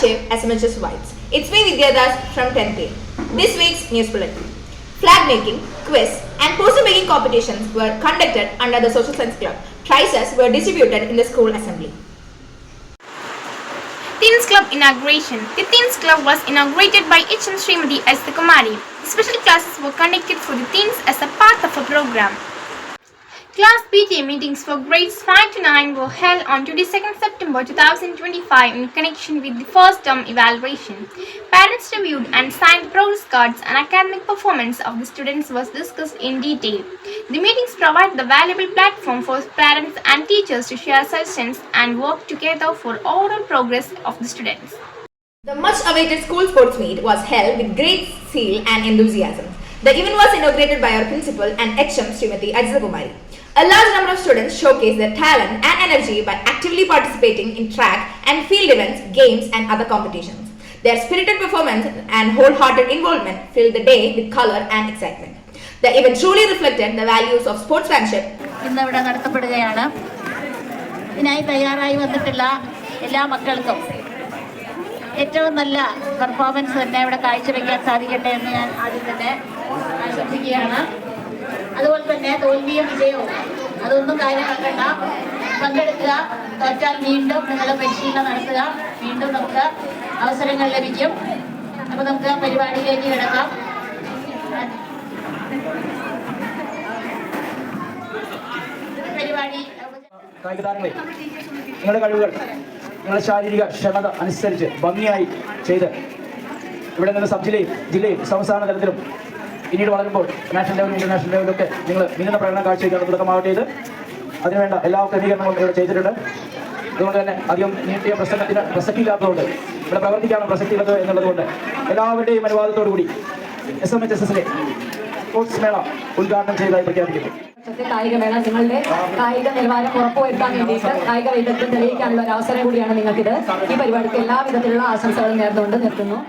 productive as much as vibes. It's me Vidyadas from 10th grade. This week's news bulletin. Flag making, quiz and poster making competitions were conducted under the Social Science Club. Prizes were distributed in the school assembly. Teens Club inauguration. The Teens Club was inaugurated by H.M. Srimati S. Kumari. Special classes were conducted for the teens as a part of a program. Class PTA meetings for grades 5 to 9 were held on 22nd September 2025 in connection with the first term evaluation. Parents reviewed and signed progress cards and academic performance of the students was discussed in detail. The meetings provide the valuable platform for parents and teachers to share suggestions and work together for overall progress of the students. The much-awaited school sports meet was held with great zeal and enthusiasm. The event was inaugurated by our principal and HM Srimati Ajitha Kumari. A large number of students showcased their talent and energy by actively participating in track and field events, games and other competitions. Their spirited performance and wholehearted involvement filled the day with color and excitement. The event truly reflected the values of sportsmanship. ഇന്നിവിടെ നടത്തപ്പെടുകയാണ്. ഇതിനായി തയ്യാറായി വന്നിട്ടുള്ള എല്ലാ മക്കൾക്കും ഏറ്റവും നല്ല performance തന്നെ ഇവിടെ കാഴ്ചവെക്കാൻ സാധിക്കട്ടെ എന്ന് ഞാൻ ആദ്യം തന്നെ ആശംസിക്കുകയാണ്. അതുപോലെ തന്നെ തോൽവിയും വിജയവും അതൊന്നും കാര്യമാക്കണ്ട, പങ്കെടുക്കുക. തോറ്റാൽ വീണ്ടും നിങ്ങൾ പരിശീലനം നടത്തുക, വീണ്ടും നമുക്ക് അവസരങ്ങൾ ലഭിക്കും. അപ്പോൾ നമുക്ക് പരിപാടിയിലേക്ക് കിടക്കാം. പരിപാടി കായിക താരങ്ങളെ, നിങ്ങളുടെ കഴിവുകൾ നിങ്ങളുടെ ശാരീരിക ക്ഷമത അനുസരിച്ച് ഭംഗിയായി ചെയ്ത് ഇവിടെ നിന്ന് സബ് ജില്ലയും സംസ്ഥാന തലത്തിലും പിന്നീട് വളരുമ്പോൾ നാഷണൽ ലെവലും ഇന്റർനാഷണൽ ലെവലൊക്കെ നിങ്ങൾ മിന്നുന്ന പ്രകടനം കാഴ്ചവെക്കാൻ തുടക്കമാവട്ടെ. ഇത് അതിനുവേണ്ട എല്ലാ ക്രമീകരണങ്ങളും ഇവിടെ ചെയ്തിട്ടുണ്ട്. അതുകൊണ്ട് തന്നെ അധികം നീട്ടിയ പ്രസംഗത്തിന് പ്രസക്തിയില്ലാത്തതുകൊണ്ട് ഇവിടെ പ്രവർത്തിക്കാനുള്ള പ്രസക്തിയുള്ളത് എന്നുള്ളതുകൊണ്ട് എല്ലാവരുടെയും അനുവാദത്തോടുകൂടി SMHSSലെ സ്പോർട്സ് മേള ഉദ്ഘാടനം ചെയ്തതായി പ്രഖ്യാപിക്കുന്നു. കായികമേള നിങ്ങളുടെ കായിക നിലവാരം ഉറപ്പുവരുത്താൻ വേണ്ടിയിട്ട് കായിക വൈദഗ്ധ്യം തെളിയിക്കാനുള്ള ഒരു അവസരം കൂടിയാണ് നിങ്ങൾക്കിത്. ഈ പരിപാടിക്ക് എല്ലാവിധത്തിലുള്ള ആശംസകളും നേർന്നുകൊണ്ട് നിർത്തുന്നു.